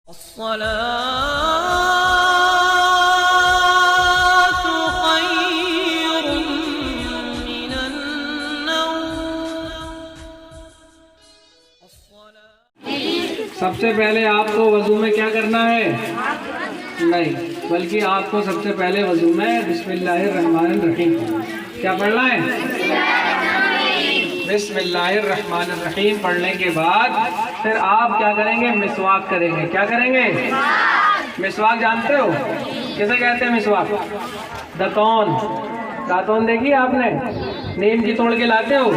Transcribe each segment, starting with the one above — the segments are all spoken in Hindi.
सबसे पहले आपको वजू में क्या करना है? नहीं, बल्कि आपको सबसे पहले वजू में बिस्मिल्लाहिर्रहमानिर्रहीम क्या पढ़ना है? बिस्मिल्लाहिर्रहमानिर्रहीम पढ़ने के बाद फिर आप क्या करेंगे? मिसवाक करेंगे। क्या करेंगे? मिसवाक जानते हो किसे कहते हैं? मिसवाक दातौन। दातौन देखी आपने? नीम की तोड़ के लाते हो,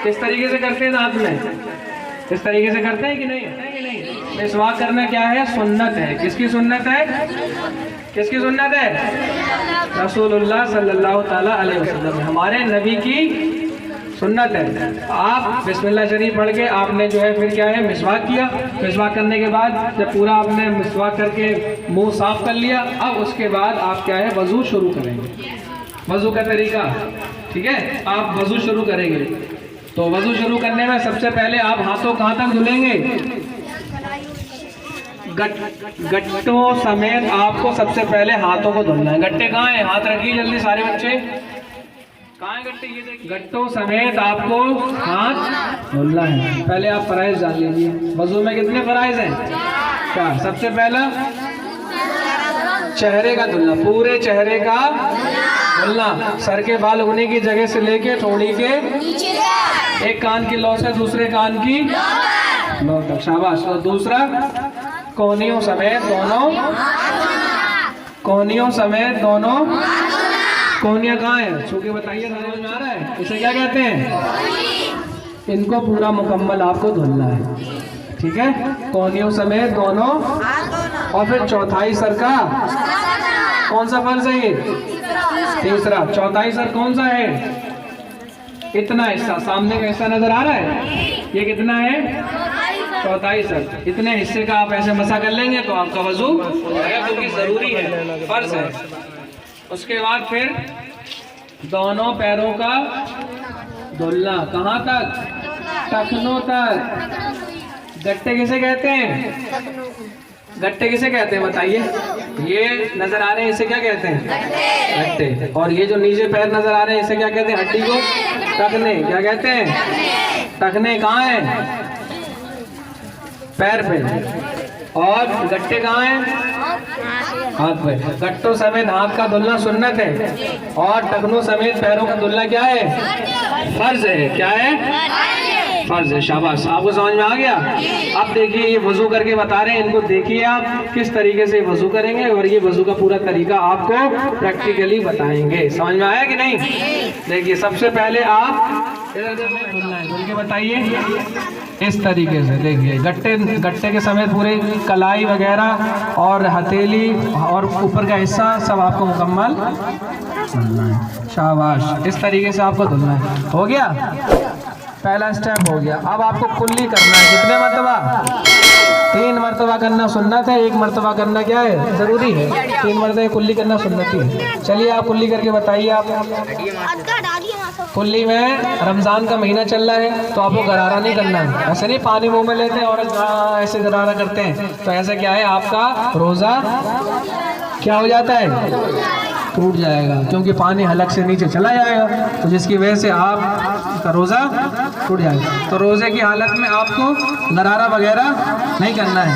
किस तरीके से करते हैं दांत में? इस तरीके से करते हैं कि नहीं? मिसवाक करना क्या है? सुन्नत है। किसकी सुन्नत है? किसकी सुन्नत है? रसूलुल्लाह सल्लल्लाहु ताला अलैहि वसल्लम, हमारे नबी की सुन्नत है। आप बिस्मिल्लाह शरीफ पढ़ के आपने जो है फिर क्या है? मिसवाक किया। मिसवाक करने के बाद जब पूरा आपने मिसवाक करके मुंह साफ कर लिया, अब उसके बाद आप क्या है? वजू शुरू करेंगे। वजू का तरीका, ठीक है? आप वजू शुरू करेंगे तो वजू शुरू करने में सबसे पहले आप हाथों कहाँ तक धुलेंगे? गट्टों समेत आपको सबसे पहले हाथों को धुलना है। गट्टे कहाँ हैं? हाथ रखिए जल्दी सारे बच्चे। कहाँ है गट्टे? ये देखिए, गट्टों समेत आपको हाथ धुलना है। पहले आप फराइज डाल लीजिए। वजू में कितने फराइज हैं? 4। सबसे पहला चेहरे का धुलना, पूरे चेहरे का धुलना, सर के बाल उगने की जगह से लेके ठोड़ी के एक कान की लौ से दूसरे कान की लौ तक। शाबाश। और दूसरा कोहनियों समेत दोनों, कोहनियों समेत दोनों। कोहनियाँ कहाँ है? छू के बताइए, समझ में आ रहा है? इसे क्या कहते हैं? इनको पूरा मुकम्मल आपको धुलना है, ठीक है? कोहनियों समेत दोनों। और फिर चौथाई सर का कौन सा फर्ज है? ये तीसरा। चौथाई सर कौन सा है? इतना हिस्सा, सामने का हिस्सा नजर आ रहा है? ये कितना है? चौथाई सर। इतने हिस्से का आप ऐसे मसा कर लेंगे तो आपका वजू क्योंकि जरूरी है, फर्ज है। उसके बाद फिर दोनों पैरों का धुलना। कहाँ तक? टखनों तक। गट्टे किसे कहते हैं? गट्टे किसे कहते हैं बताइए? ये नजर आ रहे हैं, इसे क्या कहते हैं? गट्टे। और ये जो नीचे पैर नजर आ रहे हैं, इसे क्या कहते हैं? हड्डी को टखने। क्या कहते हैं? टखने। कहाँ है? पैर पे। और गट्टे कहाँ हैं? हाथ पे। गट्टों समेत हाथ का धुलना सुन्नत है, और टखनों समेत पैरों का धुलना क्या है? फर्ज है। क्या है? फर्ज है। शाबाश, आपको समझ में आ गया? अब देखिए, ये वजू करके बता रहे हैं, इनको देखिए आप किस तरीके से वजू करेंगे, और ये वजू का पूरा तरीका आपको प्रैक्टिकली बताएंगे। समझ में आया कि नहीं? देखिए, सबसे पहले आप धुल के बताइए इस तरीके से। देखिए, गट्टे के समेत पूरे कलाई वगैरह और हथेली और ऊपर का हिस्सा सब आपको मुकम्मल धुलना है। शाबाश, इस तरीके से आपको धुलना है। हो गया? पहला स्टेप हो गया। अब आपको कुल्ली करना है। कितने मरतबा? 3 मरतबा करना सुन्नत है, 1 मरतबा करना क्या है? जरूरी है। 3 मरतबा कुल्ली करना सुन्नत है। चलिए, आप कुल्ली करके बताइए। आप कुल्ली में रमज़ान का महीना चल रहा है तो आपको गरारा नहीं करना है। ऐसे नहीं पानी मुंह में लेते हैं और ऐसे गरारा करते हैं, तो ऐसा क्या है? आपका रोज़ा क्या हो जाता है? टूट जाएगा, क्योंकि पानी हलक से नीचे चला जाएगा, तो जिसकी वजह से आपका रोज़ा टूट जाएगा। तो रोज़े की हालत में आपको गरारा वगैरह नहीं करना है।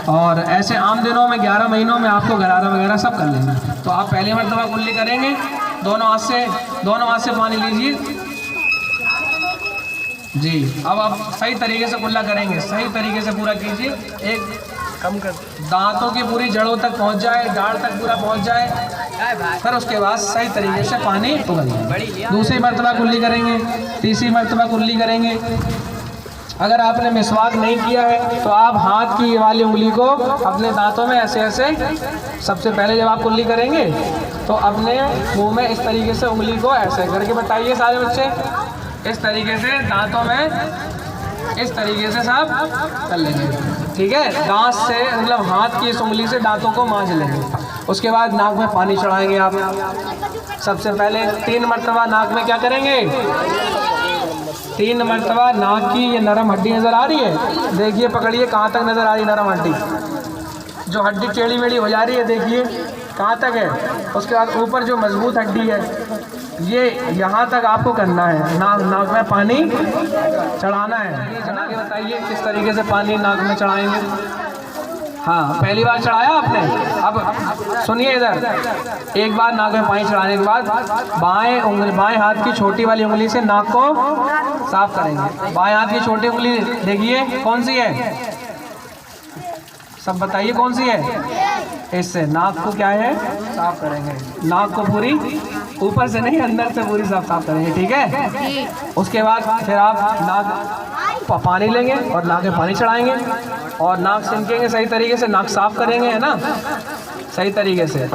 और ऐसे आम दिनों में 11 महीनों में आपको गरारा वगैरह सब कर लेना। तो आप पहली मरतबा कुल्ली करेंगे, दोनों हाथ से पानी लीजिए जी। अब आप सही तरीके से कुल्ला करेंगे, सही तरीके से पूरा कीजिए। एक कम कर, दांतों की पूरी जड़ों तक पहुंच जाए, दाढ़ तक पूरा पहुंच जाए, फिर उसके बाद सही तरीके से पानी उगलिए। दूसरी मरतबा कुल्ली करेंगे, तीसरी मरतबा कुल्ली करेंगे। अगर आपने मिसवाक नहीं किया है तो आप हाथ की वाली उंगली को अपने दांतों में ऐसे ऐसे, सबसे पहले जब आप कुल्ली करेंगे तो अपने मुंह में इस तरीके से उंगली को ऐसे करके बताइए सारे बच्चे, इस तरीके से दांतों में इस तरीके से साफ कर लेंगे, ठीक है। दांत से मतलब हाथ की इस उंगली से दांतों को मांझ लेंगे। उसके बाद नाक में पानी चढ़ाएंगे आप। सबसे पहले 3 मरतबा नाक में क्या करेंगे, 3 मरतबा नाक की ये नरम हड्डी नज़र आ रही है, देखिए पकड़िए कहाँ तक नज़र आ रही नरम हड्डी, जो हड्डी टेढ़ी मेढ़ी हो जा रही है, देखिए कहाँ तक है। उसके बाद ऊपर जो मजबूत हड्डी है, ये यहाँ तक आपको करना है। नाक में पानी चढ़ाना है ना। बताइए किस तरीके से पानी नाक में चढ़ाएंगे। हाँ, पहली बार चढ़ाया आपने। अब सुनिए इधर, एक बार नाक में पानी चढ़ाने के बाद बाएं हाथ की छोटी वाली उंगली से नाक को साफ करेंगे। बाएं हाथ की छोटी उंगली देखिए कौन सी है, सब बताइए कौन सी है। इससे नाक को क्या है, साफ करेंगे। नाक को पूरी, ऊपर से नहीं अंदर से पूरी साफ करेंगे, ठीक है। उसके बाद फिर आप नाक पानी लेंगे और नाक में पानी चढ़ाएंगे और नाक सिनकेंगे सही तरीके से, नाक साफ करेंगे, है ना, सही तरीके से।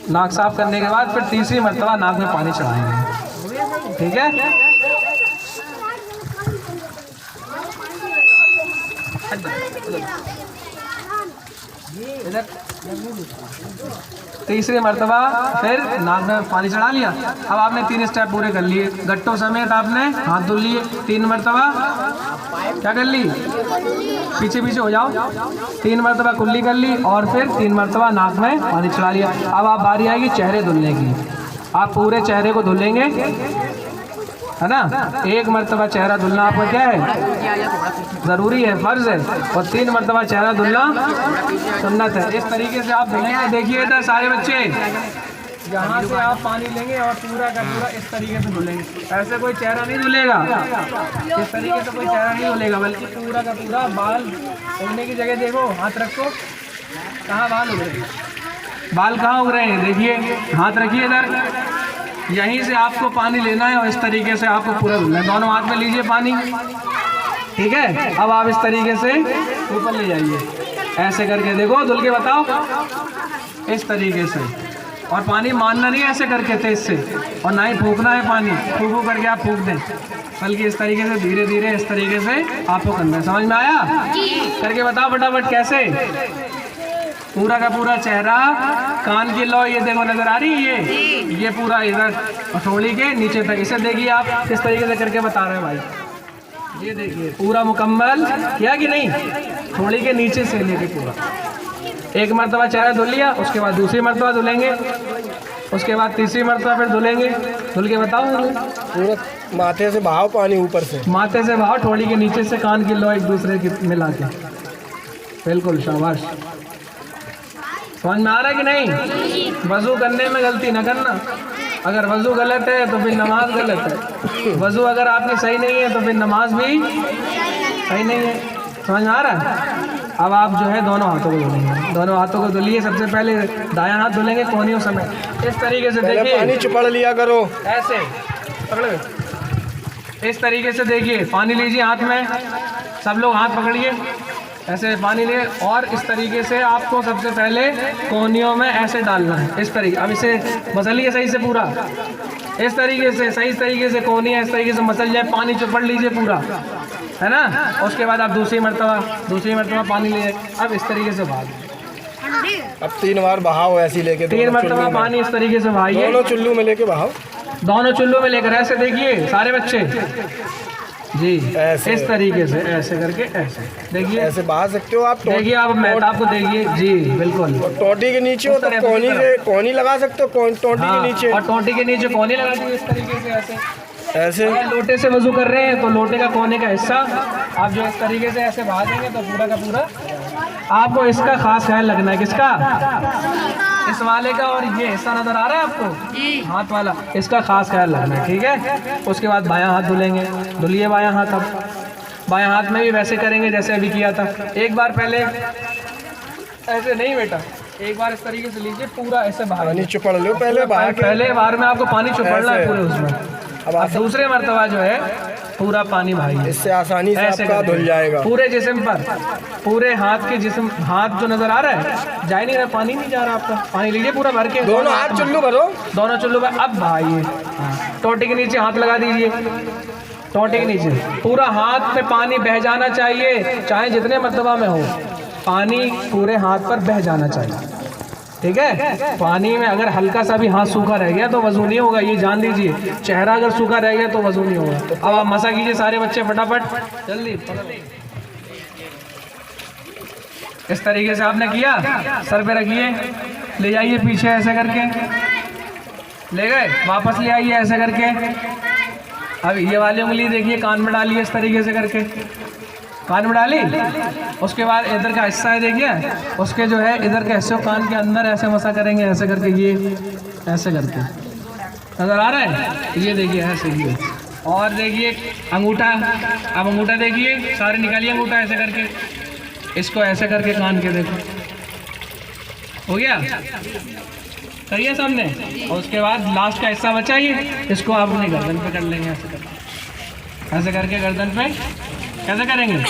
नाक साफ करने के बाद फिर तीसरी मरतबा नाक में पानी चढ़ाएंगे, ठीक है। तीसरी मरतबा फिर नाक में पानी चढ़ा लिया। अब आपने 3 स्टेप पूरे कर लिए। गट्टों समेत आपने हाथ धुल लिए 3 मरतबा। क्या कर ली, पीछे पीछे हो जाओ। 3 मरतबा कुल्ली कर ली और फिर 3 मरतबा नाक में पानी चढ़ा लिया। अब आप बारी आएगी चेहरे धुलने की। आप पूरे चेहरे को धुलेंगे, है ना। 1 मरतबा चेहरा धुलना आपका क्या है, ज़रूरी है, फ़र्ज है। और 3 मरतबा चेहरा धुलना सुन्नत है। इस तरीके से आप धुलेंगे। देखिए इधर सारे बच्चे, यहाँ से आप पानी लेंगे और पूरा का पूरा इस तरीके से धुलेंगे। ऐसे कोई चेहरा नहीं धुलेगा, इस तरीके से कोई चेहरा नहीं धुलेगा, बल्कि पूरा का पूरा। बाल उगने की जगह देखो, हाथ रखो, कहाँ बाल उग रहे हैं, बाल कहाँ उग रहे हैं, देखिए हाथ रखिए इधर। यहीं से आपको पानी लेना है और इस तरीके से आपको पूरा धुलना है। दोनों हाथ में लीजिए पानी, ठीक है। अब आप इस तरीके से ऊपर ले जाइए, ऐसे करके देखो, धुल के बताओ, इस तरीके से। और पानी मारना नहीं ऐसे करके तेज से, और ना ही फूकना है पानी, फूक करके आप फूक दें, बल्कि इस तरीके से धीरे धीरे इस तरीके से आपको करना है। समझ में आया? करके बताओ फटाफट कैसे। पूरा का पूरा चेहरा, कान की लौ ये देखो नजर आ रही है, ये पूरा इधर हथौड़ी के नीचे तक। इसे देखिए आप किस तरीके से करके बता रहे हैं भाई। ये देखिए पूरा मुकम्मल किया कि नहीं, हथौड़ी के नीचे से लेके पूरा। 1 मरतबा चेहरा धुल लिया, उसके बाद दूसरी मरतबा धुलेंगे, उसके बाद तीसरी मरतबा फिर धुलेंगे। धुल के बताओ। पूरा माथे से बहाओ पानी, ऊपर से माथे से बहाओ, हथौड़ी के नीचे से, कान की लौ एक दूसरे की मिला के। बिल्कुल, शाबाश। समझ में आ रहा है कि नहीं? वज़ू करने में गलती ना करना। अगर वज़ू गलत है तो फिर नमाज गलत है। वज़ू अगर आपकी सही नहीं है तो फिर नमाज भी सही नहीं है। समझ में आ रहा है? अब आप जो है दोनों हाथों को धुलेंगे। दोनों हाथों को धुलिए। सबसे पहले दायां हाथ धुलेंगे कोहनियों समेत, इस तरीके से। देखिए पानी चुपड़ लिया करो, ऐसे पकड़ो, इस तरीके से। देखिए पानी लीजिए हाथ में, सब लोग हाथ पकड़िए, ऐसे पानी ले। और इस तरीके से आपको सबसे पहले कोहनियों में ऐसे डालना है, इस तरीके। अब इसे मसलिए सही से पूरा, इस तरीके से, सही तरीके से कोहनियाँ इस तरीके से मसल जाए। पानी चुपड़ लीजिए पूरा, है ना। उसके बाद आप दूसरी मरतबा पानी ले। अब इस तरीके से भाग, अब 3 बार बहाओ ऐसी लेके। 3 मरतबा पानी इस तरीके से भाइए, दोनों चुल्लू में लेके बहाओ, दोनों चुल्लू में लेकर ऐसे। देखिए सारे बच्चे जी, ऐसे इस तरीके से, ऐसे करके ऐसे। देखिए ऐसे बहा सकते हो आप। देखिए आप मेहताब को देखिए जी, बिल्कुल। टोटी के नीचे हो तो कोहनी लगा सकते हो, टोटी के नीचे। और टोटी के नीचे कोहनी लगा दी इस तरीके से, ऐसे। ऐसे लोटे से वजू कर रहे हैं तो लोटे का कोने का हिस्सा आप जो इस तरीके से ऐसे बहा देंगे तो पूरा का पूरा। आपको इसका खास ख्याल रखना है, किसका, इस वाले का। और ये हिस्सा नजर आ रहा है आपको, हाथ वाला, इसका खास ख्याल रखना है, ठीक है। उसके बाद बायां हाथ धुलेंगे। धुलिए बायां हाथ। अब बायां हाथ में भी वैसे करेंगे जैसे अभी किया था। एक बार पहले ऐसे नहीं बेटा, एक बार इस तरीके से लीजिए, पूरा ऐसे पानी चुपड़ लो पहले बार में आपको पानी चुपड़ना है पूरे उसमें। अब दूसरे मरतबा जो है पूरा पानी भाई, इससे आसानी से आपका धुल जाएगा पूरे जिस्म पर, पूरे हाथ के जिस्म। हाथ जो नजर आ रहा है जा नहीं रहा, पानी नहीं जा रहा आपका। पानी लीजिए पूरा भर के, दोनों हाथ चुल्लू भरो, दोनों चुल्लू भर। अब भाई टोटी के नीचे हाथ लगा दीजिए, टोटी के नीचे पूरा हाथ में पानी बह जाना चाहिए, चाहे जितने मरतबा में हो, पानी पूरे हाथ पर बह जाना चाहिए, ठीक है। पानी में अगर हल्का सा भी हाथ सूखा रह गया तो वजू नहीं होगा, ये जान दीजिए। चेहरा अगर सूखा रह गया तो वजू नहीं होगा। अब आप मसा कीजिए सारे बच्चे फटाफट, जल्दी। इस तरीके से आपने किया, सर पे रखिए, ले जाइए पीछे ऐसे करके, ले गए, वापस ले आइए ऐसे करके। अब ये वाली उंगली देखिए कान में डालिए इस तरीके से करके, कान में डाली। उसके बाद इधर का हिस्सा है देखिए, उसके जो है इधर के हिस्से कान के अंदर ऐसे मसा करेंगे ऐसे करके, ये ऐसे करके, नजर आ रहा है? ये देखिए ऐसे ये। और देखिए अंगूठा, अब अंगूठा देखिए, सारे निकालिए अंगूठा ऐसे करके, इसको ऐसे करके कान के देखो, हो गया? करिए सामने। और उसके बाद लास्ट का हिस्सा बचा ये, इसको आप अपनी गर्दन पे कर लेंगे ऐसे करके, ऐसे करके गर्दन पे कैसे करेंगे?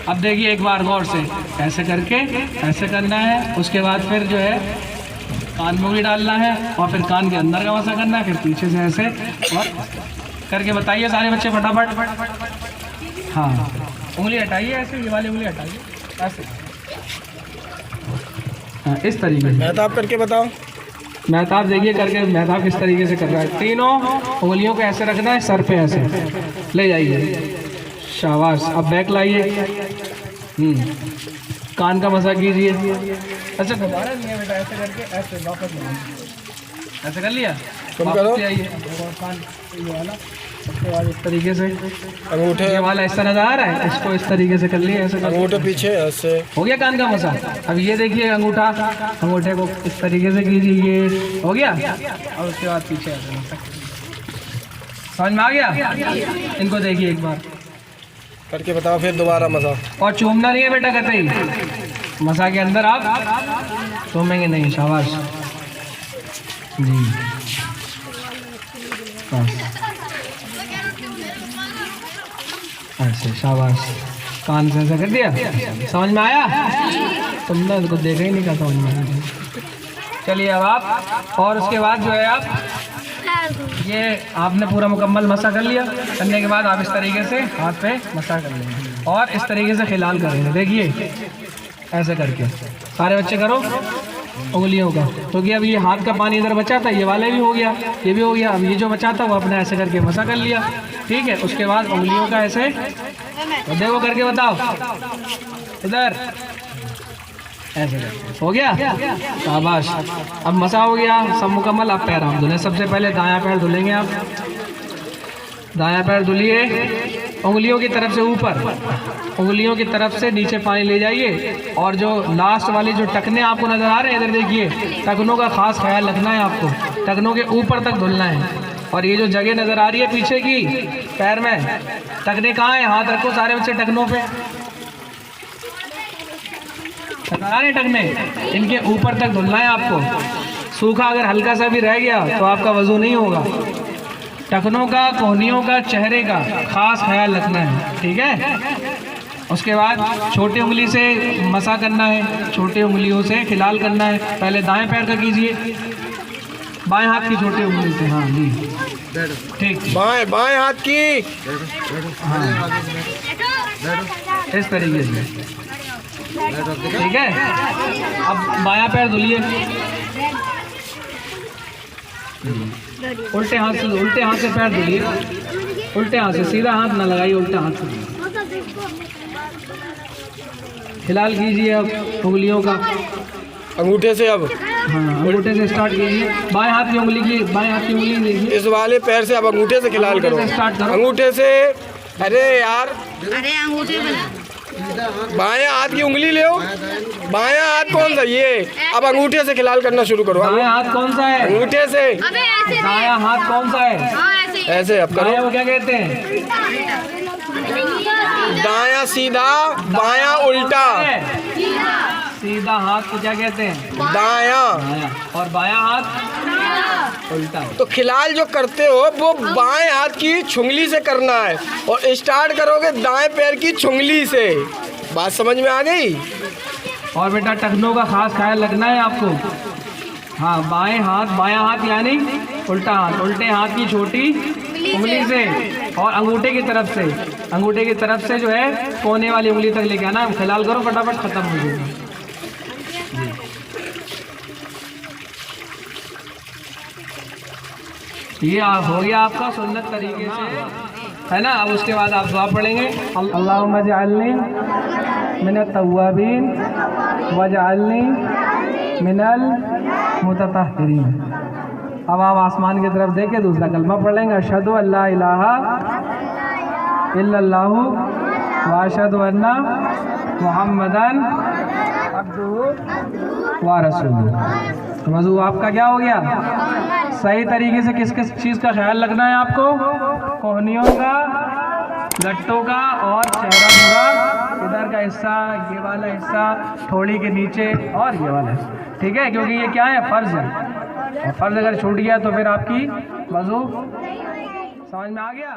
अब देखिए एक बार गौर से, ऐसे करके ऐसे करना है। उसके बाद फिर जो है कान में भी डालना है, और फिर कान के अंदर का मसा करना है, फिर पीछे से ऐसे और करके बताइए सारे बच्चे फटाफट। हाँ, उंगली हटाइए ऐसे, ये वाली उंगली हटाइए ऐसे। हाँ, इस तरीके से मेहताब करके बताओ। मेहताब देखिए करके, मेहताब किस तरीके से कर रहा है। तीनों उंगलियों को ऐसे रखना है, सर पे ऐसे ले जाइए, शाबाश। अब बैक लाइए, कान का मसा कीजिए। अच्छा दोबारा नहीं है बेटा, ऐसे करके ऐसे वापस लाइए, ऐसे कर लिया, तुम करो। आइए कान ये वाला, उसके बाद इस तरीके से अंगूठे, ये वाला इस तरह नजर आ रहा है, इसको इस तरीके से कर लिए ऐसे कर। अंगूठे पीछे ऐसे, हो गया कान का मसा। अब ये देखिए अंगूठा, अंगूठे को इस तरीके से कीजिए, ये हो गया। और उसके बाद पीछे ऐसे मसा, समझ में आ गया? इनको देखिए एक बार करके बताओ, फिर दोबारा मसा। और चूमना नहीं है बेटा कतई, मसा के अंदर आप चूमेंगे नहीं। शाबाश जी, बस ऐसे, शाबाश। कान से ऐसा कर दिया, समझ में आया? तुमने उसको देखा ही नहीं, क्या समझ में आया? चलिए अब आप, और उसके बाद जो है आप ये आपने पूरा मुकम्मल मसा कर लिया। करने के बाद आप इस तरीके से हाथ पे मसा कर लेंगे और इस तरीके से खिलाल करेंगे। देखिए ऐसे करके सारे बच्चे करो उंगलियों का, क्योंकि अब ये हाथ का पानी इधर बचा था, ये वाला भी हो गया, ये भी हो गया। अब ये जो बचा था वो अपने ऐसे करके मसा कर लिया, ठीक है। उसके बाद उंगलियों का ऐसे देखो करके बताओ, इधर ऐसे करके हो गया, शाबाश। अब मसा हो गया सब मुकम्मल। अब पैर आप धुलें। सबसे पहले दायां पैर धुलेंगे आप, दायां पैर धुलिए, उंगलियों की तरफ से ऊपर, उंगलियों की तरफ से नीचे पानी ले जाइए। और जो लास्ट वाली जो टखने आपको नज़र आ रहे हैं, इधर देखिए, टखनों का खास ख्याल रखना है आपको, टखनों के ऊपर तक धुलना है। और ये जो जगह नज़र आ रही है पीछे की पैर में, टखने कहाँ हैं? हाथ रखो सारे बच्चे टखनों पे, टखने इनके ऊपर तक धुलना है आपको। सूखा अगर हल्का सा भी रह गया तो आपका वजू नहीं होगा। टखनों का, कोहनियों का, चेहरे का खास ख्याल रखना है, ठीक है। उसके बाद छोटी उंगली से मसा करना है, छोटी उंगलियों से खिलाल करना है। पहले दाएं पैर का कीजिए, बाएं हाथ की छोटी उंगली से। हाँ जी, ठीक, बाएं हाथ की, हाँ इस तरीके से, ठीक है। अब बायां पैर धुलिए, उल्टे हाथ से पैर धुलिए, उल्टे हाथ से, सीधा हाथ ना लगाइए, उल्टा हाथ से खिलाल कीजिए। अब उंगलियों का अंगूठे से, अब हाँ अंगूठे से स्टार्ट कीजिए। बाएं हाथ की उंगली देखिए, इस वाले पैर से अब अंगूठे से खिलाल करो, स्टार्ट करो, अंगूठे से। अरे यार, अरे अंगूठे में बाएं हाथ की उंगली ले, बायां हाथ कौन सा? ये। अब अंगूठे से खिलाल करना शुरू करो। बायां हाथ कौन सा है? अंगूठे से। अबे ऐसे दायां हाथ कौन सा है? ऐसे ऐसे अब करो। दायां वो क्या कहते हैं? दायां सीधा, बायां उल्टा। सीधा हाथ को क्या कहते हैं? दायां। दायां। और बायां हाथ उल्टा। तो खिलाल जो करते हो वो बाएं हाथ की छुंगली से करना है, और स्टार्ट करोगे दाएं पैर की छुंगली से। बात समझ में आ गई? और बेटा टखनों का खास ख्याल रखना है आपको। हाँ, बायां हाथ यानी उल्टा हाथ, उल्टे हाथ की छोटी उंगली से और अंगूठे की तरफ से जो है कोने वाली उंगली तक लेके आना। खिलाल करो, फटाफट खत्म हो जाएगा। ये हो गया आपका सुन्नत तरीके से, है ना। अब उसके बाद आप दुआ पढ़ेंगे, अल्लाहुम्मा जअलनी मिनत तव्वाबीन वजअलनी मिनल मुततहहिरीन। अब आप आसमान की तरफ देखें, दूसरा कलमा पढ़ लेंगे, अशहदु अल्ला इलाहा इल्लल्लाहु व अशहदु अन्ना मुहम्मदन अब्दुहु व रसूलुहु। तो वज़ू आपका क्या हो गया? सही तरीके से किस किस चीज़ का ख्याल रखना है आपको? कोहनियों का, गट्टों का और चेहरा पूरा, इधर का हिस्सा, ये वाला हिस्सा, थोड़ी के नीचे और ये वाला हिस्सा, ठीक है? क्योंकि ये क्या है? फ़र्ज़ है, और फ़र्ज़ अगर छूट गया तो फिर आपकी वज़ू समझ में आ गया।